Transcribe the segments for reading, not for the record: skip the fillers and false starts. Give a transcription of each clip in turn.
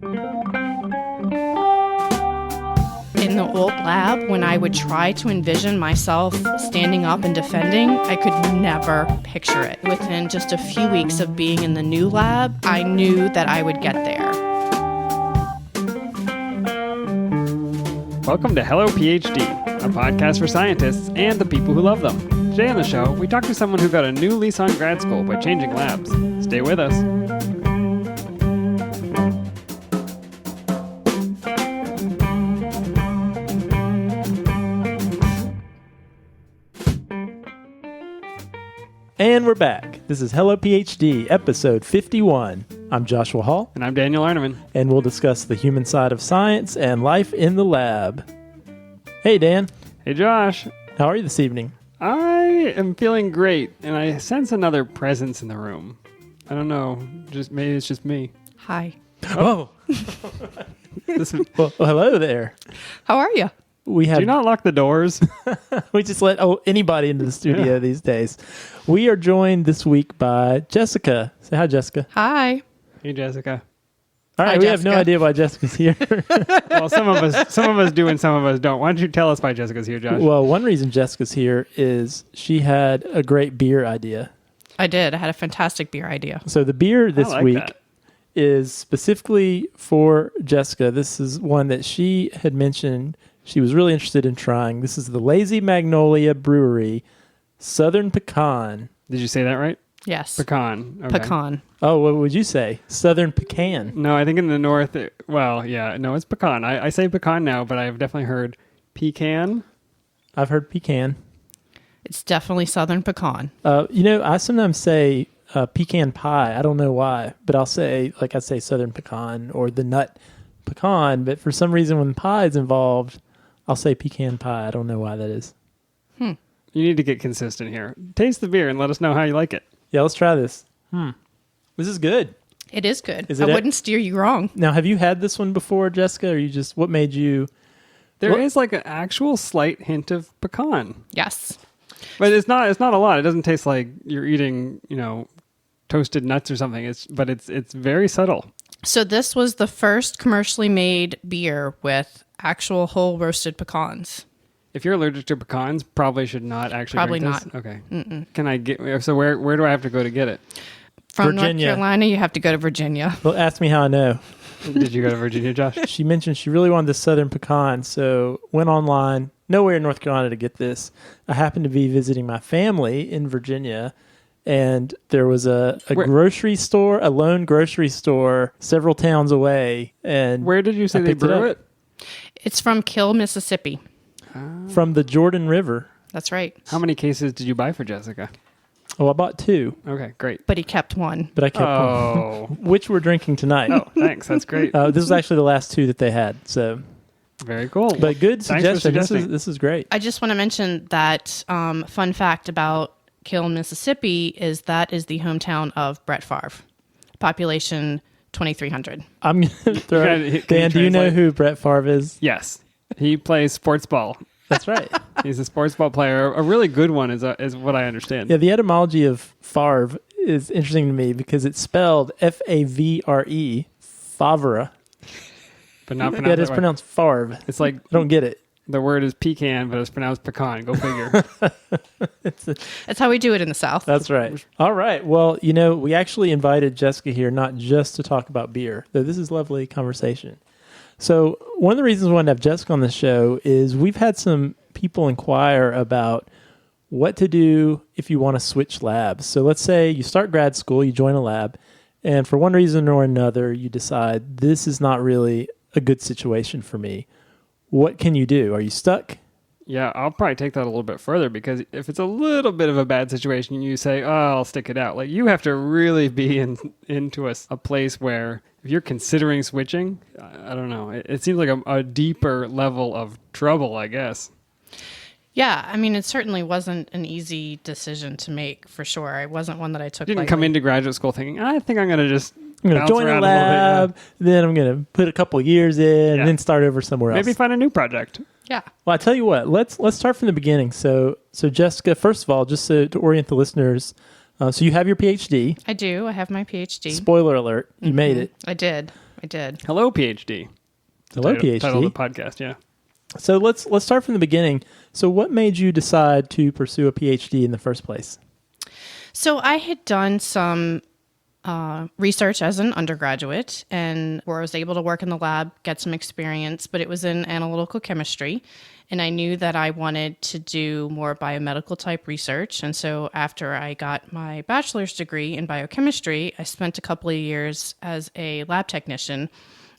In the old lab, when I would try to envision myself standing up and defending, I could never picture it. Within just a few weeks of being in the new lab, I knew that I would get there. Welcome to Hello PhD, a podcast for scientists and the people who love them. Today on the show, we talk to someone who got a new lease on grad school by changing labs. Stay with us. And we're back. This is Hello PhD, episode 51. I'm Joshua Hall. And I'm Daniel Arneman. And we'll discuss the human side of science and life in the lab. Hey, Dan. Hey, Josh. How are you this evening? I am feeling great, and I sense another presence in the room. I don't know. Maybe it's just me. Hi. Oh. Well, hello there. How are you? Do you not lock the doors? We just let anybody into the studio these days. We are joined this week by Jessica. Say hi, Jessica. Hi. Hey, Jessica. All right, Hi, we Jessica. have no idea why Jessica's here. Well, some of us do and some of us don't. Why don't you tell us why Jessica's here, Josh? Well, one reason Jessica's here is she had a great beer idea. I did. I had a fantastic beer idea. So the beer this like week that. is specifically for Jessica. This is one that she had mentioned she was really interested in trying. This is the Lazy Magnolia Brewery Southern Pecan. Did you say that right? Yes. Pecan. Okay. Pecan. Oh, what would you say? Southern Pecan. No, I think in the north, it's pecan. I say pecan now, but I've definitely heard pecan. I've heard pecan. It's definitely Southern Pecan. I sometimes say pecan pie. I don't know why, but I'll say Southern Pecan or the nut pecan. But for some reason, when pie is involved, I'll say pecan pie. I don't know why that is. You need to get consistent here. Taste the beer and let us know how you like it. Yeah, let's try this. This is good. It is good. Is it I wouldn't steer you wrong. Now, have you had this one before, Jessica, or what made you... There is like an actual slight hint of pecan. Yes. But it's not a lot. It doesn't taste like you're eating, toasted nuts or something. It's very subtle. So this was the first commercially made beer with actual whole roasted pecans. If you're allergic to pecans, probably should not actually Probably drink this. not. Okay. Mm-mm. Can I get... So where do I have to go to get it? From Virginia. North Carolina, you have to go to Virginia. Well, ask me how I know. Did you go to Virginia, Josh? She mentioned she really wanted the Southern Pecan, so went online. Nowhere in North Carolina to get this. I happened to be visiting my family in Virginia, and there was a grocery store, a lone grocery store several towns away. And Where did you say they brew it? It's from Kill, Mississippi. From the Jordan River. That's right. How many cases did you buy for Jessica? Oh, I bought 2. Okay, great. But he kept one. But I kept Oh. one, which we're drinking tonight. Oh, thanks. That's great. This was actually the last 2 that they had. So, Very cool. but good Thanks for suggestion. suggesting. This is great. I just want to mention that fun fact about Kill, Mississippi is that is the hometown of Brett Favre. Population 2,300. I'm going to throw Can you Dan, do you know translate? who Brett Favre is? Yes. He plays sports ball. That's right. He's a sports ball player. A really good one is what I understand. Yeah, the etymology of Favre is interesting to me because it's spelled Favre, Favre. But not Yeah, pronounced it's that way. pronounced Favre. It's like I don't get it. the word is pecan, but it's pronounced pecan. Go figure. That's how we do it in the South. That's right. All right. Well, we actually invited Jessica here not just to talk about beer, though this is lovely conversation. So one of the reasons we wanted to have Jessica on the show is we've had some people inquire about what to do if you want to switch labs. So let's say you start grad school, you join a lab, and for one reason or another, you decide this is not really a good situation for me. What can you do? Are you stuck? Yeah, I'll probably take that a little bit further because if it's a little bit of a bad situation, you say, "Oh, I'll stick it out." Like you have to really be into a place where if you're considering switching, I don't know. It seems like a deeper level of trouble, I guess. Yeah, I mean, it certainly wasn't an easy decision to make, for sure. It wasn't one that I took Didn't lightly. come into graduate school thinking, I think I'm going to just I'm going to bounce join a around lab, little then I'm going to put a couple of years in, Yeah. and then start over somewhere bit. else. Maybe find a new project. Yeah. Well, I tell you what, let's start from the beginning. So Jessica, first of all, just to orient the listeners, so you have your PhD. I do. I have my PhD. Spoiler alert, you made it. I did. I did. Hello, PhD. Hello, Title of PhD. the podcast, yeah. So let's start from the beginning. So what made you decide to pursue a PhD in the first place? So I had done some research as an undergraduate, and where I was able to work in the lab, get some experience, but it was in analytical chemistry. And I knew that I wanted to do more biomedical type research. And so after I got my bachelor's degree in biochemistry, I spent a couple of years as a lab technician.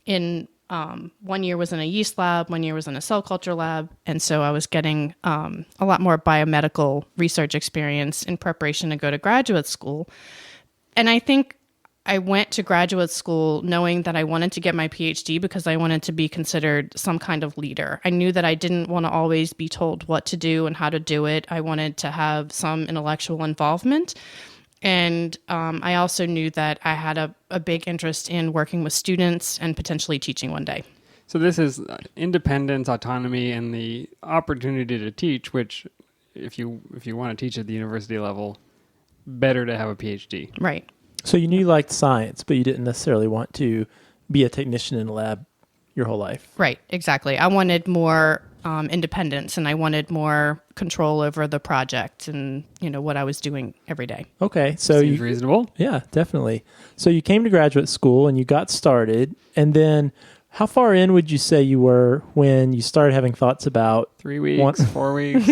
In 1 year was in a yeast lab, 1 year was in a cell culture lab. And so I was getting a lot more biomedical research experience in preparation to go to graduate school. And I think I went to graduate school knowing that I wanted to get my PhD because I wanted to be considered some kind of leader. I knew that I didn't want to always be told what to do and how to do it. I wanted to have some intellectual involvement. And I also knew that I had a big interest in working with students and potentially teaching one day. So this is independence, autonomy, and the opportunity to teach, which if you want to teach at the university level, better to have a PhD. Right. So you knew you liked science, but you didn't necessarily want to be a technician in a lab your whole life. Right, exactly. I wanted more independence, and I wanted more control over the project and, what I was doing every day. Okay, so Seems reasonable. Yeah, definitely. So you came to graduate school and you got started, and then how far in would you say you were when you started having thoughts about 3 weeks, 4 weeks.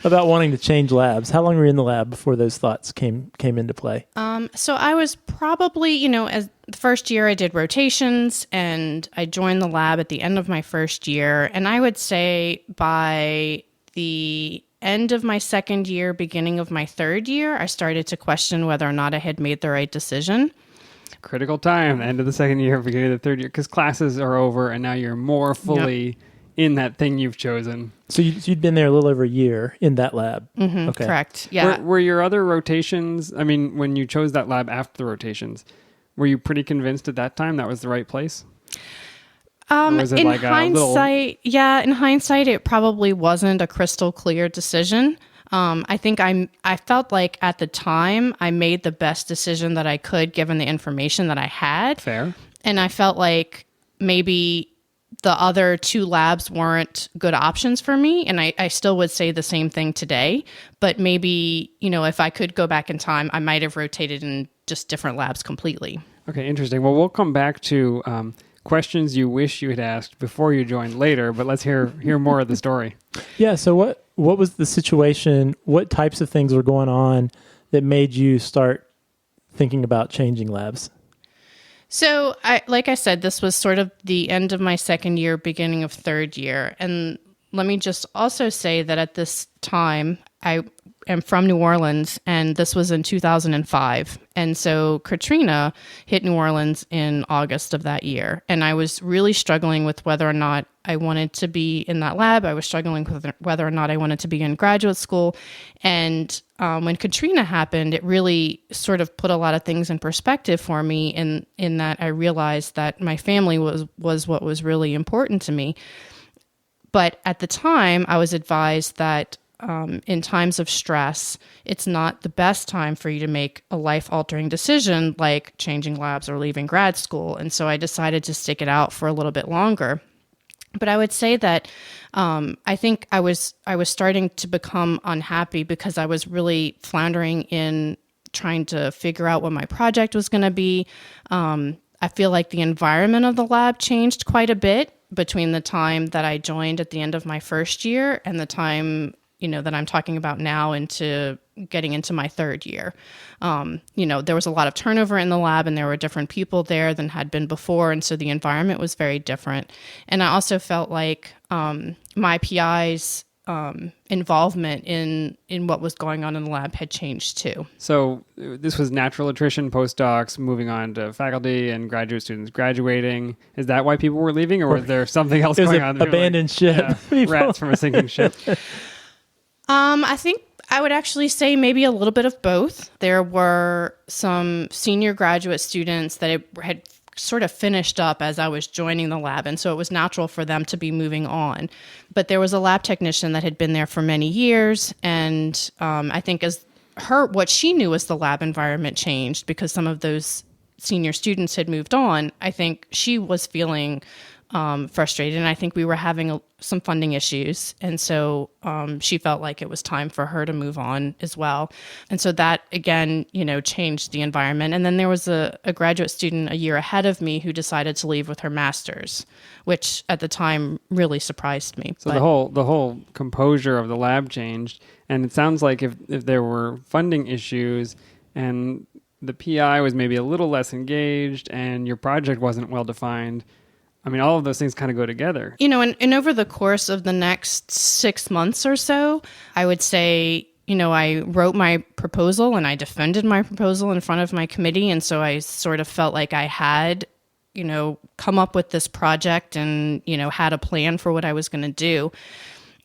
about wanting to change labs? How long were you in the lab before those thoughts came into play? So I was probably, as the first year I did rotations, and I joined the lab at the end of my first year. And I would say by the end of my second year, beginning of my third year, I started to question whether or not I had made the right decision. Critical time, end of the second year, beginning of the third year, because classes are over and now you're more fully in that thing you've chosen. So you'd been there a little over a year in that lab. Mm-hmm, okay. Correct. Yeah. Were your other rotations, when you chose that lab after the rotations, were you pretty convinced at that time that was the right place? In hindsight, in hindsight, it probably wasn't a crystal clear decision. I think I felt like at the time I made the best decision that I could given the information that I had. Fair. And I felt like maybe the other two labs weren't good options for me. And I still would say the same thing today. But maybe, if I could go back in time, I might have rotated in just different labs completely. Okay, interesting. Well, we'll come back to questions you wish you had asked before you joined later, but let's hear more of the story. Yeah, so what was the situation? What types of things were going on that made you start thinking about changing labs? So, like I said, this was sort of the end of my second year, beginning of third year. And let me just also say that at this time, I am from New Orleans, and this was in 2005. And so Katrina hit New Orleans in August of that year. And I was really struggling with whether or not I wanted to be in that lab. I was struggling with whether or not I wanted to be in graduate school. And when Katrina happened, it really sort of put a lot of things in perspective for me in that I realized that my family was what was really important to me. But at the time, I was advised that in times of stress, it's not the best time for you to make a life-altering decision like changing labs or leaving grad school. And so I decided to stick it out for a little bit longer. But I would say that I think I was starting to become unhappy because I was really floundering in trying to figure out what my project was going to be. I feel like the environment of the lab changed quite a bit between the time that I joined at the end of my first year and the time that I'm talking about now into getting into my third year. There was a lot of turnover in the lab, and there were different people there than had been before. And so the environment was very different. And I also felt like my PI's involvement in what was going on in the lab had changed too. So this was natural attrition, postdocs moving on to faculty and graduate students graduating. Is that why people were leaving, or was there something else going on? Abandoned ship. Rats from a sinking ship. I think I would actually say maybe a little bit of both. There were some senior graduate students that had sort of finished up as I was joining the lab, and so it was natural for them to be moving on. But there was a lab technician that had been there for many years, and I think what she knew as the lab environment changed because some of those senior students had moved on, I think she was feeling frustrated, and I think we were having some funding issues, and so she felt like it was time for her to move on as well. And so that again, changed the environment. And then there was a graduate student a year ahead of me who decided to leave with her master's, which at the time really surprised me. So the whole composure of the lab changed, and it sounds like if there were funding issues and the PI was maybe a little less engaged and your project wasn't well defined, I mean, all of those things kind of go together. And over the course of the next 6 months or so, I would say, I wrote my proposal and I defended my proposal in front of my committee. And so I sort of felt like I had, come up with this project and, had a plan for what I was going to do.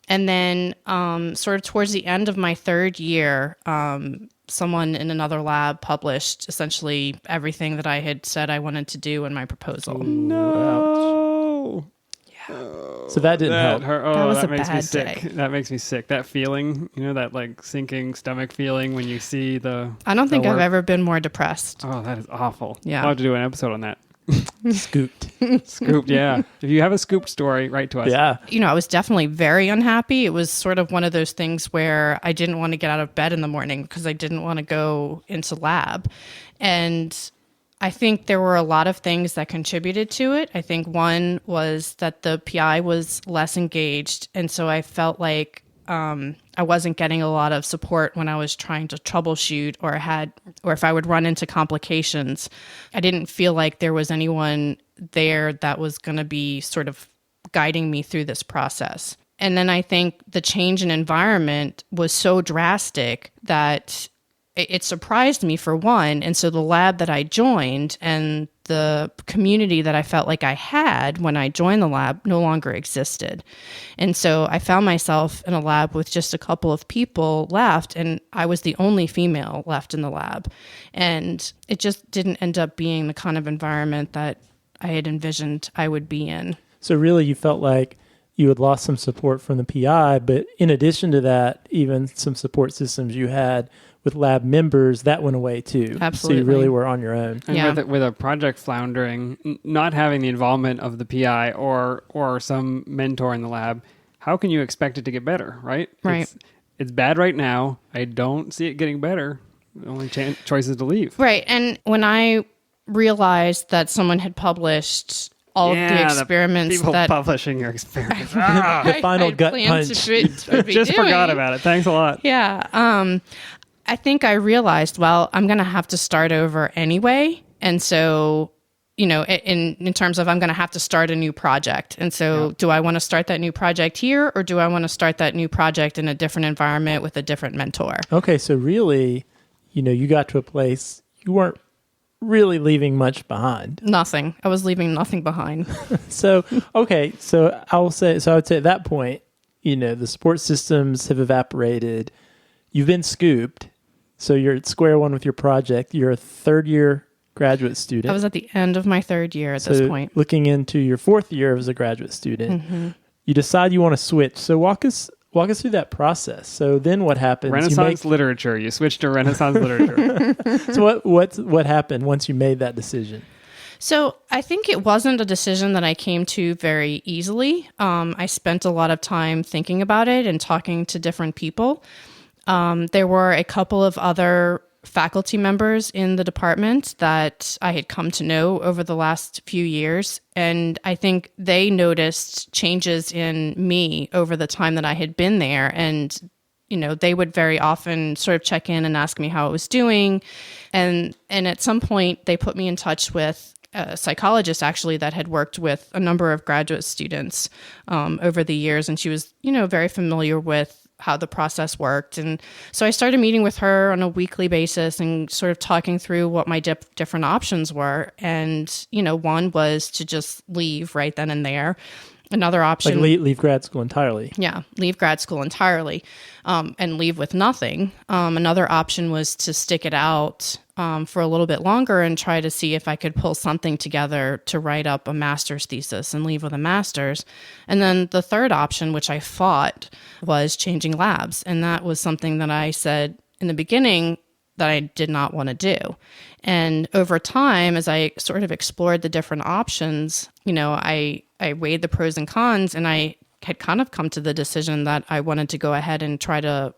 And then sort of towards the end of my third year, someone in another lab published essentially everything that I had said I wanted to do in my proposal. No. Yeah. So that didn't help. That was that a makes me bad sick. day. That makes me sick. That feeling, that like sinking stomach feeling when you see the... I don't think the I've work. ever been more depressed. Oh, that is awful. Yeah. We'll have to do an episode on that. Scooped. Scooped, yeah. If you have a scoop story, write to us. Yeah. I was definitely very unhappy. It was sort of one of those things where I didn't want to get out of bed in the morning because I didn't want to go into lab. And I think there were a lot of things that contributed to it. I think one was that the PI was less engaged. And so I felt like I wasn't getting a lot of support when I was trying to troubleshoot or if I would run into complications. I didn't feel like there was anyone there that was going to be sort of guiding me through this process. And then I think the change in environment was so drastic that it surprised me, for one. And so the lab that I joined and the community that I felt like I had when I joined the lab no longer existed. And so I found myself in a lab with just a couple of people left, and I was the only female left in the lab. And it just didn't end up being the kind of environment that I had envisioned I would be in. So really you felt like you had lost some support from the PI, but in addition to that, even some support systems you had with lab members, that went away too. Absolutely. So you really were on your own. And Yeah. with a project floundering, not having the involvement of the PI or some mentor in the lab, how can you expect it to get better, right? Right. It's bad right now. I don't see it getting better. The only choice is to leave. Right. And when I realized that someone had published all of the experiments people that publishing your experiments. The final I'd gut planned punch. to be Just doing. forgot about it. Thanks a lot. Yeah. I think I realized, well, I'm going to have to start over anyway. And so, in terms of I'm going to have to start a new project. And so do I want to start that new project here, or do I want to start that new project in a different environment with a different mentor? Okay, so really, you got to a place you weren't really leaving much behind. Nothing. I was leaving nothing behind. So, okay, I would say at that point, the support systems have evaporated. You've been scooped. So you're at square one with your project. You're a third year graduate student. I was at the end of my third year at this point. Looking into your fourth year as a graduate student, you decide you want to switch. So walk us through that process. So then what happens? Renaissance literature. You switched to Renaissance literature. So what happened once you made that decision? So I think it wasn't a decision that I came to very easily. I spent a lot of time thinking about it and talking to different people. There were a couple of other faculty members in the department that I had come to know over the last few years. And I think they noticed changes in me over the time that I had been there. And, they would very often sort of check in and ask me how I was doing. And at some point, they put me in touch with a psychologist, actually, that had worked with a number of graduate students over the years. And she was, very familiar with how the process worked. And so I started meeting with her on a weekly basis and sort of talking through what my different options were. And, one was to just leave right then and there. Another option... Like leave grad school entirely. Yeah, leave grad school entirely and leave with nothing. Another option was to stick it out for a little bit longer and try to see if I could pull something together to write up a master's thesis and leave with a master's. And then the third option, which I fought, was changing labs. And that was something that I said in the beginning, that I did not want to do. And over time, as I sort of explored the different options, I weighed the pros and cons, and I had kind of come to the decision that I wanted to go ahead and try to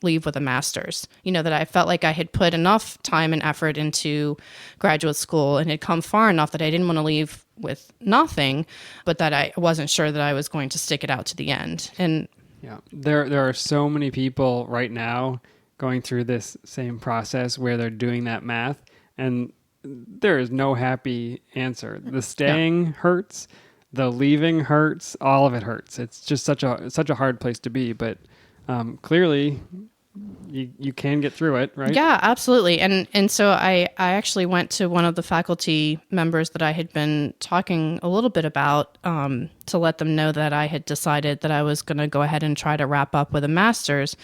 leave with a master's. That I felt like I had put enough time and effort into graduate school and had come far enough that I didn't want to leave with nothing, but that I wasn't sure that I was going to stick it out to the end. And yeah, there are so many people right now going through this same process where they're doing that math, and there is no happy answer. The staying hurts, the leaving hurts, all of it hurts. It's just such a hard place to be, but clearly you can get through it, right? Yeah, absolutely. And so I actually went to one of the faculty members that I had been talking a little bit about to let them know that I had decided that I was going to go ahead and try to wrap up with a master's.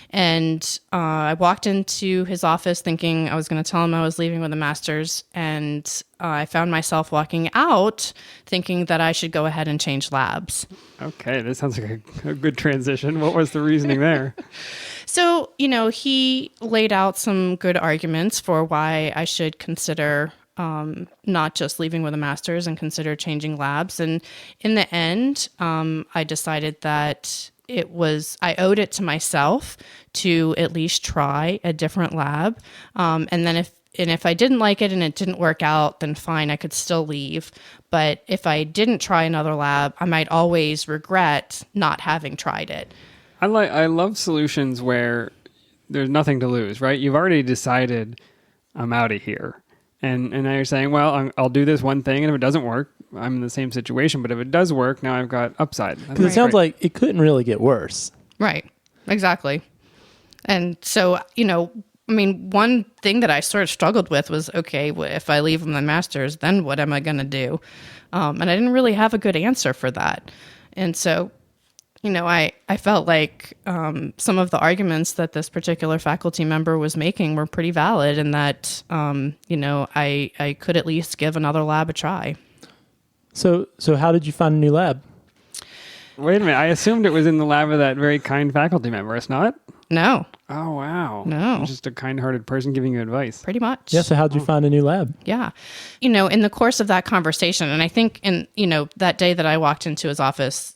And I walked into his office thinking I was going to tell him I was leaving with a master's. And I found myself walking out thinking that I should go ahead and change labs. Okay, this sounds like a good transition. What was the reasoning there? So, he laid out some good arguments for why I should consider not just leaving with a master's and consider changing labs. And in the end, I decided that I owed it to myself to at least try a different lab. And then if I didn't like it and it didn't work out, then fine, I could still leave. But if I didn't try another lab, I might always regret not having tried it. I love solutions where there's nothing to lose, right? You've already decided I'm out of here. And now you're saying, well, I'll do this one thing, and if it doesn't work, I'm in the same situation. But if it does work, now I've got upside. Because it sounds like it couldn't really get worse. Right. Exactly. And so, one thing that I sort of struggled with was, okay, if I leave my master's, then what am I going to do? And I didn't really have a good answer for that. And so, I felt like some of the arguments that this particular faculty member was making were pretty valid, and that, I could at least give another lab a try. So how did you find a new lab? Wait a minute. I assumed it was in the lab of that very kind faculty member. It's not? No. Oh, wow. No. Just a kind-hearted person giving you advice. Pretty much. Yeah, so how'd you find a new lab? Yeah. In the course of that conversation, and I think that day that I walked into his office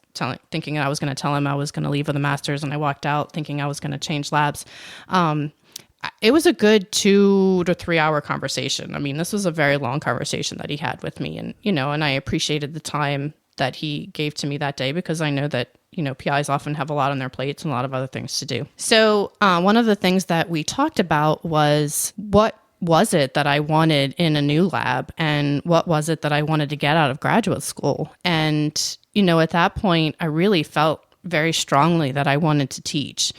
thinking I was going to tell him I was going to leave with a master's, and I walked out thinking I was going to change labs, it was a good 2 to 3 hour conversation. I mean, this was a very long conversation that he had with me, and, and I appreciated the time that he gave to me that day, because I know that, PIs often have a lot on their plates and a lot of other things to do. So one of the things that we talked about was, what was it that I wanted in a new lab, and what was it that I wanted to get out of graduate school? And, at that point, I really felt very strongly that I wanted to teach.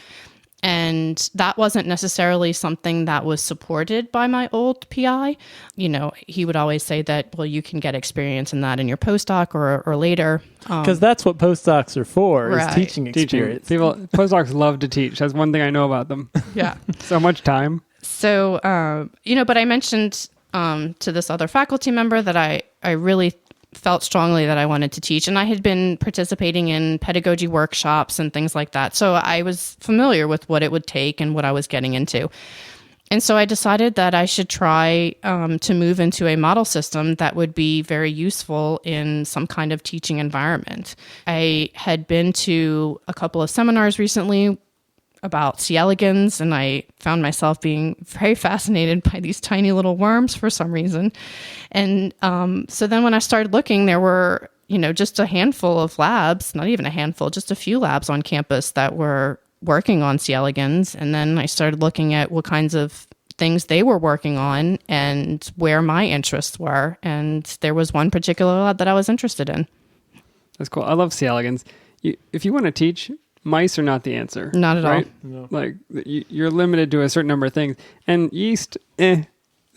And that wasn't necessarily something that was supported by my old PI. He would always say that, well, you can get experience in that in your postdoc or later. Because that's what postdocs are for, right. is teaching experience. Postdocs love to teach. That's one thing I know about them. Yeah. So much time. So, but I mentioned to this other faculty member that I really felt strongly that I wanted to teach, and I had been participating in pedagogy workshops and things like that. So I was familiar with what it would take and what I was getting into. And so I decided that I should try to move into a model system that would be very useful in some kind of teaching environment. I had been to a couple of seminars recently about C. elegans, and I found myself being very fascinated by these tiny little worms for some reason. And so then when I started looking, there were, just a handful of labs, not even a handful, just a few labs on campus that were working on C. elegans. And then I started looking at what kinds of things they were working on and where my interests were. And there was one particular lab that I was interested in. That's cool. I love C. elegans. If you want to teach, mice are not the answer. Not at right? all. No. Like you're limited to a certain number of things. And yeast, they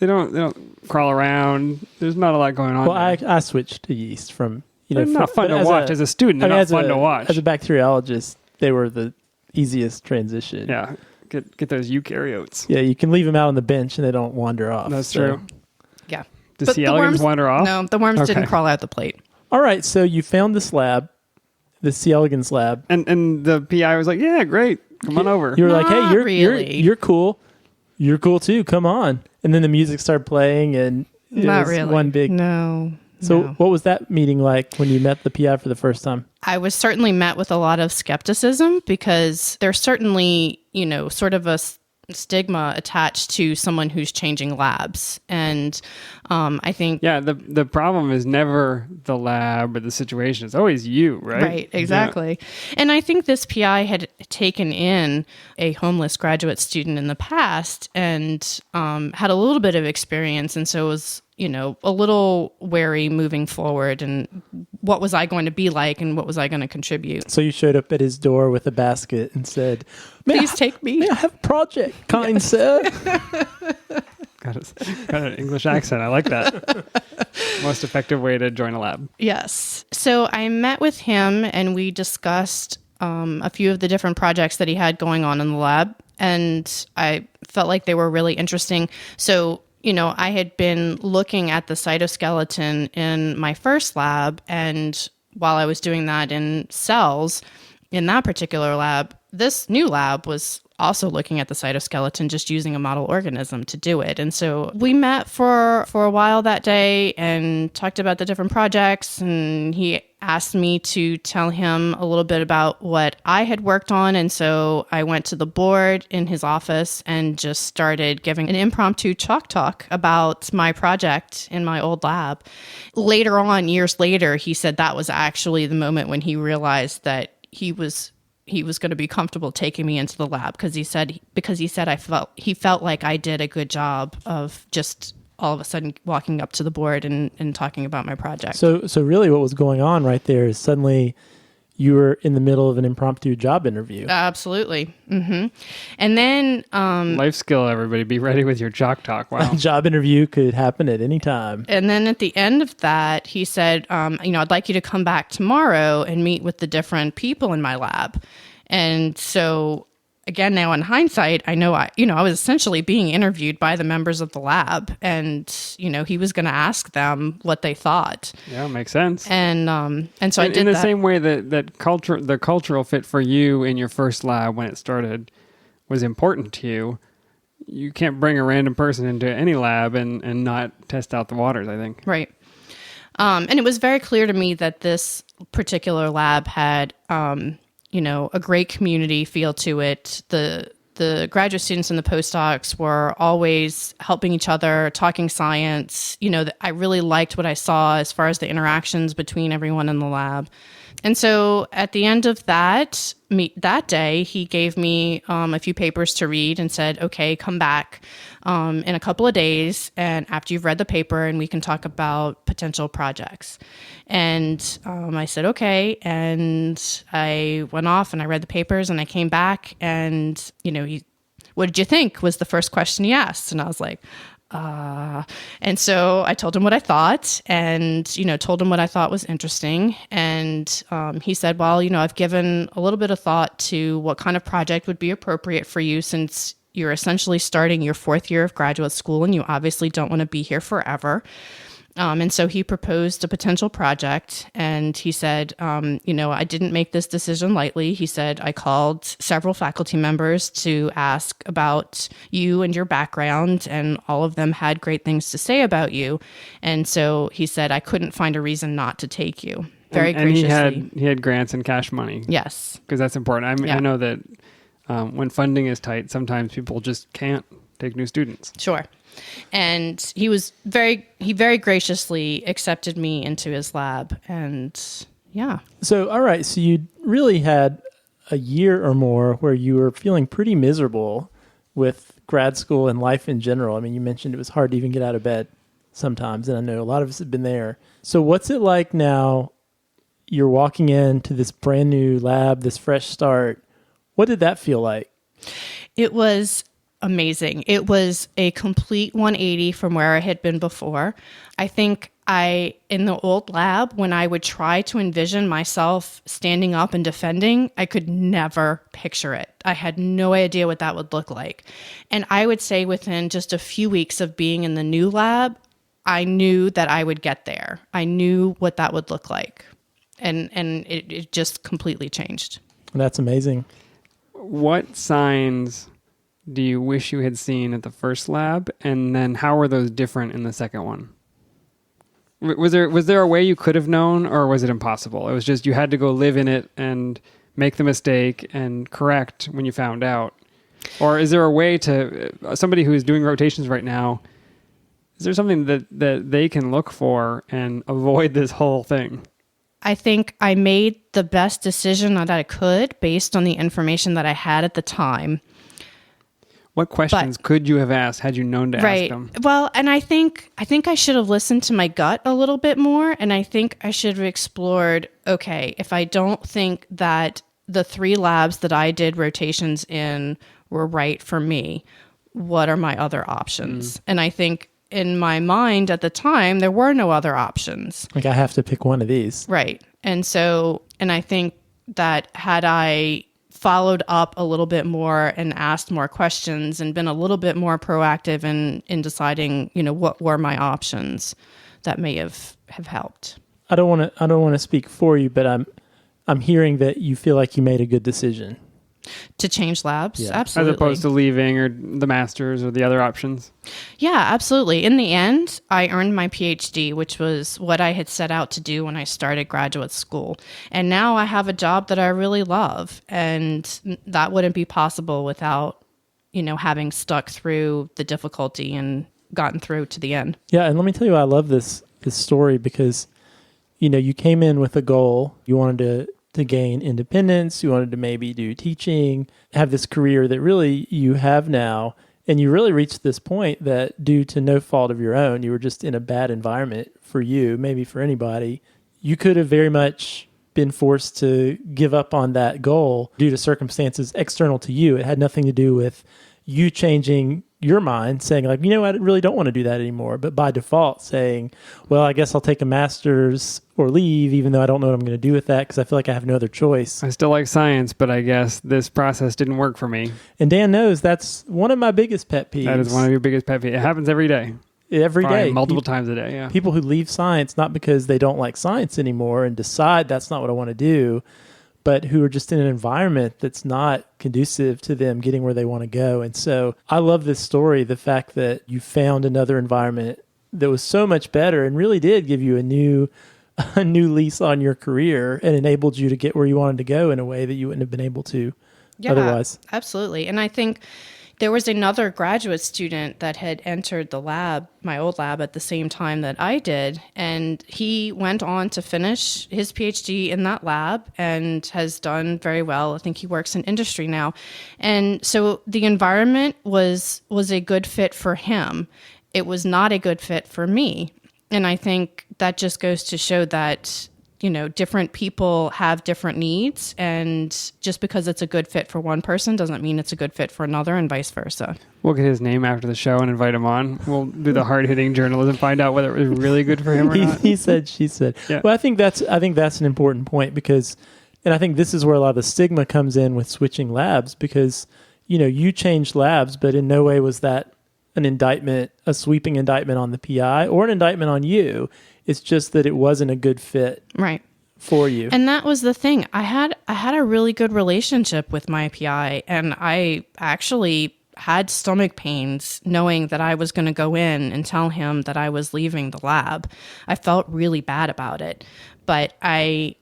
don't crawl around. There's not a lot going on. Well, I switched to yeast from they're not fun to watch as a student. They're not fun to watch as a bacteriologist. They were the easiest transition. Yeah, get those eukaryotes. Yeah, you can leave them out on the bench and they don't wander off. That's true. Yeah. Does C. elegans wander off? No, the worms didn't crawl out the plate. All right, so you found this lab, the C. elegans lab, and the PI was like, "Yeah, great, come on over." You were like, "Hey, Not really. you're cool. you're cool too. Come on. And then the music started playing and it Not was really. one big. No. So no. what was that meeting like when you met the PI for the first time? I was certainly met with a lot of skepticism because there's certainly, sort of a stigma attached to someone who's changing labs. And I think... Yeah, the problem is never the lab or the situation. It's always you, right? Right, exactly. Yeah. And I think this PI had taken in a homeless graduate student in the past and had a little bit of experience. And so was, a little wary moving forward. And what was I going to be like and what was I going to contribute? So you showed up at his door with a basket and said, please take me. May I have a project, kind sir? Got an English accent. I like that. Most effective way to join a lab. Yes. So I met with him and we discussed a few of the different projects that he had going on in the lab. And I felt like they were really interesting. So, I had been looking at the cytoskeleton in my first lab. And while I was doing that in cells in that particular lab, this new lab was also looking at the cytoskeleton, just using a model organism to do it. And so we met for a while that day and talked about the different projects. And he asked me to tell him a little bit about what I had worked on. And so I went to the board in his office and just started giving an impromptu chalk talk about my project in my old lab. Later on, years later, he said that was actually the moment when he realized that he was going to be comfortable taking me into the lab because he said he felt like I did a good job of just all of a sudden walking up to the board and talking about my project. So really what was going on right there is suddenly you were in the middle of an impromptu job interview. Absolutely. Mm-hmm. And then... life skill, everybody. Be ready with your chalk talk. Wow. A job interview could happen at any time. And then at the end of that, he said, I'd like you to come back tomorrow and meet with the different people in my lab. And so... Again, now in hindsight, I know I was essentially being interviewed by the members of the lab, and he was going to ask them what they thought. Yeah, makes sense. And so I did in the that. same way that the cultural fit for you in your first lab when it started was important to you. You can't bring a random person into any lab and not test out the waters, I think. Right. And it was very clear to me that this particular lab had a great community feel to it. The graduate students and the postdocs were always helping each other, talking science. I really liked what I saw as far as the interactions between everyone in the lab. And so at the end of that day, he gave me a few papers to read and said, okay, come back in a couple of days and after you've read the paper and we can talk about potential projects. And I said, okay. And I went off and I read the papers and I came back and, what did you think was the first question he asked? And I was like, and so I told him what I thought and, told him what I thought was interesting. And he said, well, I've given a little bit of thought to what kind of project would be appropriate for you since you're essentially starting your fourth year of graduate school and you obviously don't want to be here forever. And so he proposed a potential project and he said, I didn't make this decision lightly. He said, I called several faculty members to ask about you and your background and all of them had great things to say about you. And so he said, I couldn't find a reason not to take you. Very graciously. And he had grants and cash money. Yes. Because that's important. I know that when funding is tight, sometimes people just can't take new students. Sure. And he very graciously accepted me into his lab. And yeah. So, all right. So you really had a year or more where you were feeling pretty miserable with grad school and life in general. I mean, you mentioned it was hard to even get out of bed sometimes. And I know a lot of us have been there. So what's it like now? You're walking into this brand new lab, this fresh start. What did that feel like? It was amazing. It was a complete 180 from where I had been before. I think in the old lab, when I would try to envision myself standing up and defending, I could never picture it. I had no idea what that would look like. And I would say within just a few weeks of being in the new lab, I knew that I would get there. I knew what that would look like. And it just completely changed. That's amazing. What signs do you wish you had seen at the first lab? And then how were those different in the second one? Was there a way you could have known, or was it impossible? It was just you had to go live in it and make the mistake and correct when you found out? Or is there a way to, somebody who is doing rotations right now, is there something that they can look for and avoid this whole thing? I think I made the best decision that I could based on the information that I had at the time. What questions could you have asked had you known to ask them? Well, and I think I should have listened to my gut a little bit more, and I think I should have explored, okay, if I don't think that the 3 labs that I did rotations in were right for me, what are my other options? And I think in my mind at the time, there were no other options. Like, I have to pick one of these. Right. And I think that had I followed up a little bit more and asked more questions and been a little bit more proactive in deciding, what were my options, that may have helped. I don't want to speak for you, but I'm hearing that you feel like you made a good decision. To change labs? Yeah. Absolutely. As opposed to leaving or the master's or the other options? Yeah, absolutely. In the end, I earned my PhD, which was what I had set out to do when I started graduate school. And now I have a job that I really love. And that wouldn't be possible without, having stuck through the difficulty and gotten through to the end. Yeah, and let me tell you, I love this story because, you came in with a goal. You wanted to gain independence. You wanted to maybe do teaching, have this career that really you have now. And you really reached this point that due to no fault of your own, you were just in a bad environment for you, maybe for anybody. You could have very much been forced to give up on that goal due to circumstances external to you. It had nothing to do with you changing your mind, saying like, I really don't want to do that anymore. But by default saying, well, I guess I'll take a master's or leave, even though I don't know what I'm going to do with that because I feel like I have no other choice. I still like science, but I guess this process didn't work for me. And Dan knows that's one of my biggest pet peeves. That is one of your biggest pet peeves. It happens every day. Every Probably day. Multiple times a day, yeah. People who leave science, not because they don't like science anymore and decide that's not what I want to do, but who are just in an environment that's not conducive to them getting where they want to go. And so I love this story, the fact that you found another environment that was so much better and really did give you a new lease on your career and enabled you to get where you wanted to go in a way that you wouldn't have been able to otherwise. Absolutely. And I think there was another graduate student that had entered the lab, my old lab, at the same time that I did. And he went on to finish his PhD in that lab and has done very well. I think he works in industry now. And so the environment was a good fit for him. It was not a good fit for me. And I think that just goes to show that different people have different needs, and just because it's a good fit for one person doesn't mean it's a good fit for another, and vice versa. We'll get his name after the show and invite him on. We'll do the hard-hitting journalism, find out whether it was really good for him or not. He said, she said. Yeah. Well, I think that's an important point because, and I think this is where a lot of the stigma comes in with switching labs because, you changed labs, but in no way was that an indictment, a sweeping indictment on the PI or an indictment on you. It's just that it wasn't a good fit for you. And that was the thing. I had a really good relationship with my PI, and I actually had stomach pains knowing that I was going to go in and tell him that I was leaving the lab. I felt really bad about it, but I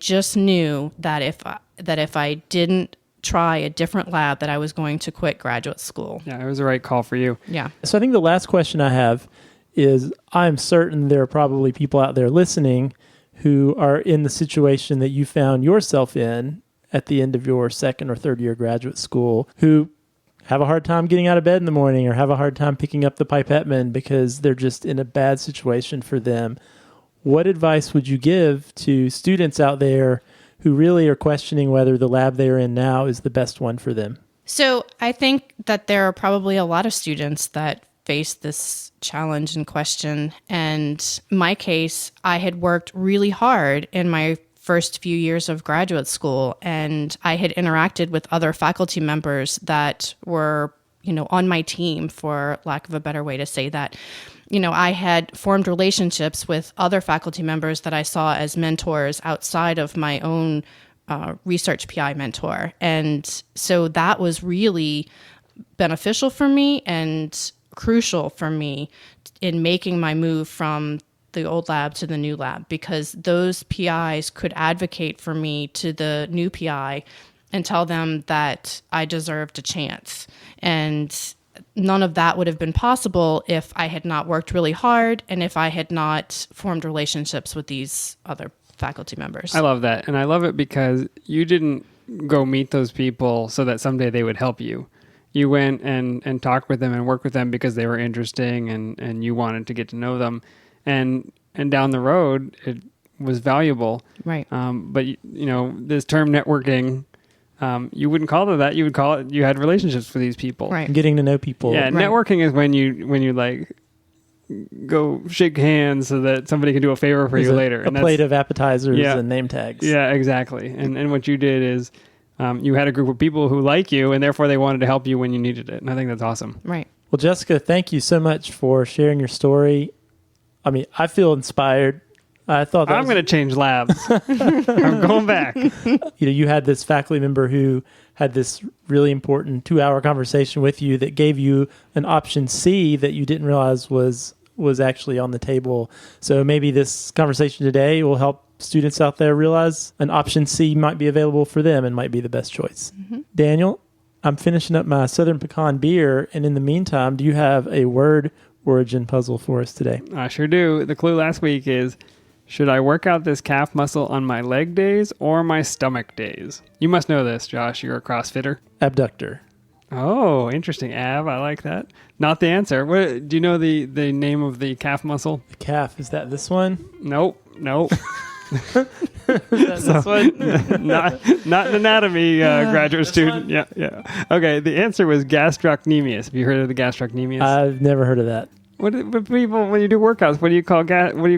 just knew that if I didn't try a different lab, that I was going to quit graduate school. Yeah, it was the right call for you. Yeah. So I think the last question I have is, I'm certain there are probably people out there listening who are in the situation that you found yourself in at the end of your second or third year graduate school, who have a hard time getting out of bed in the morning or have a hard time picking up the pipetteman because they're just in a bad situation for them. What advice would you give to students out there who really are questioning whether the lab they're in now is the best one for them? So I think that there are probably a lot of students that face this challenge and question. And my case, I had worked really hard in my first few years of graduate school, and I had interacted with other faculty members that were, on my team, for lack of a better way to say that. I had formed relationships with other faculty members that I saw as mentors outside of my own research PI mentor. And so that was really beneficial for me and crucial for me in making my move from the old lab to the new lab, because those PIs could advocate for me to the new PI and tell them that I deserved a chance. And none of that would have been possible if I had not worked really hard and if I had not formed relationships with these other faculty members. I love that. And I love it because you didn't go meet those people so that someday they would help you. You went and talked with them and worked with them because they were interesting and you wanted to get to know them. And down the road, it was valuable. Right. But, this term networking, you wouldn't call it that. You would call it you had relationships with these people. Right. Getting to know people. Yeah, Right. networking is when you like go shake hands so that somebody can do a favor for There's you later. A plate of appetizers and name tags. Yeah, exactly. And what you did is you had a group of people who like you, and therefore they wanted to help you when you needed it. And I think that's awesome. Right. Well, Jessica, thank you so much for sharing your story. I mean, I feel inspired. I thought I'm going to change labs. I'm going back. You had this faculty member who had this really important 2-hour conversation with you that gave you an option C that you didn't realize was actually on the table. So maybe this conversation today will help students out there realize an option C might be available for them and might be the best choice. Mm-hmm. Daniel, I'm finishing up my Southern Pecan beer, and in the meantime, do you have a word origin puzzle for us today? I sure do. The clue last week is, should I work out this calf muscle on my leg days or my stomach days? You must know this, Josh. You're a CrossFitter. Abductor. Oh, interesting. Ab, I like that. Not the answer. What, do you know the name of the calf muscle? The calf, is that this one? Nope. This one? not an anatomy graduate student. One? Yeah. Okay, the answer was gastrocnemius. Have you heard of the gastrocnemius? I've never heard of that. But people, when you do workouts, what do you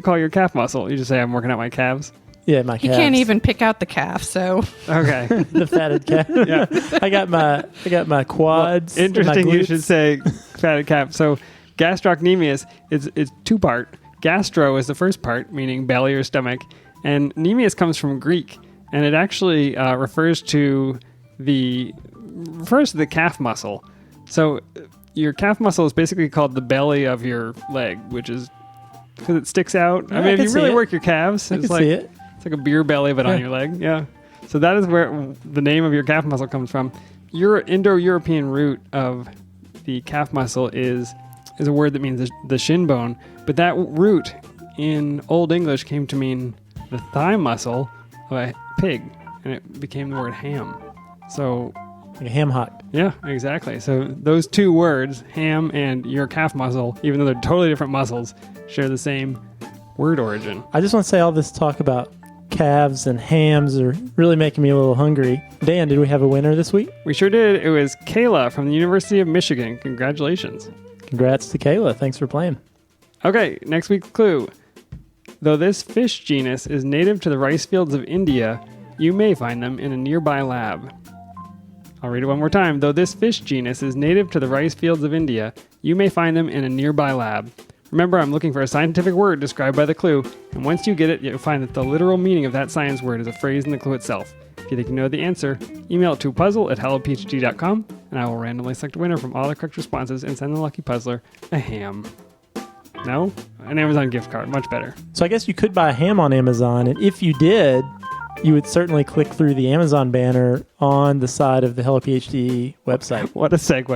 call your calf muscle? You just say, I'm working out my calves? Yeah, my calves. He can't even pick out the calf, so. Okay. The fatted calf. Yeah. I got my quads. Well, interesting, my you should say fatted calf. So gastrocnemius is two-part. Gastro is the first part, meaning belly or stomach, and nemius comes from Greek, and it actually refers to the calf muscle. So your calf muscle is basically called the belly of your leg, which is because it sticks out. Yeah, I mean, I if you can really see it. work your calves, I it's can like see it. it's like a beer belly, but on Yeah. your leg. Yeah. So that is where the name of your calf muscle comes from. Your Indo-European root of the calf muscle is a word that means the shin bone, but that root in Old English came to mean the thigh muscle of a pig, and it became the word ham. So, Like a ham hock. yeah, exactly. So those two words, ham and your calf muscle, even though they're totally different muscles, share the same word origin. I just want to say all this talk about calves and hams are really making me a little hungry. Dan, did we have a winner this week? We sure did. It was Kayla from the University of Michigan. Congratulations. Congrats to Kayla. Thanks for playing. Okay, next week's clue. Though this fish genus is native to the rice fields of India, you may find them in a nearby lab. I'll read it one more time. Though this fish genus is native to the rice fields of India, you may find them in a nearby lab. Remember, I'm looking for a scientific word described by the clue, and once you get it, you'll find that the literal meaning of that science word is a phrase in the clue itself. If you think you know the answer, email it to puzzle@hellophd.com, and I will randomly select a winner from all the correct responses and send the lucky puzzler a ham. No? An Amazon gift card. Much better. So I guess you could buy a ham on Amazon, and if you did, you would certainly click through the Amazon banner on the side of the Hello PhD website. What a segue.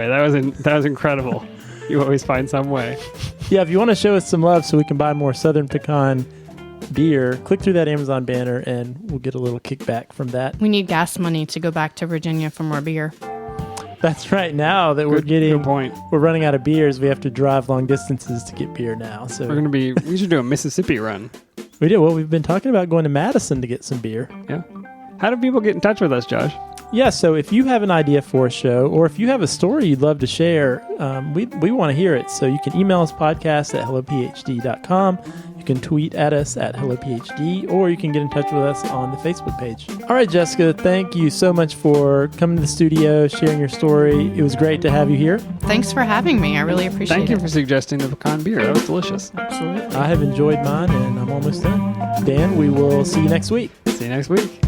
That was incredible. You always find some way. Yeah, if you want to show us some love so we can buy more Southern Pecan beer, click through that Amazon banner and we'll get a little kickback from that. We need gas money to go back to Virginia for more beer. That's right. Now that Good point. we're running out of beers, we have to drive long distances to get beer now. So We should do a Mississippi run. we do. Well, we've been talking about going to Madison to get some beer. Yeah. How do people get in touch with us, Josh? Yeah, so if you have an idea for a show or if you have a story you'd love to share, we want to hear it. So you can email us podcast@hellophd.com. You can tweet at us at hellophd, or you can get in touch with us on the Facebook page. All right, Jessica, thank you so much for coming to the studio, sharing your story. It was great to have you here. Thanks for having me. I really appreciate it. Thank you for suggesting the pecan beer. That was delicious. Absolutely. I have enjoyed mine, and I'm almost done. Dan, we will see you next week. See you next week.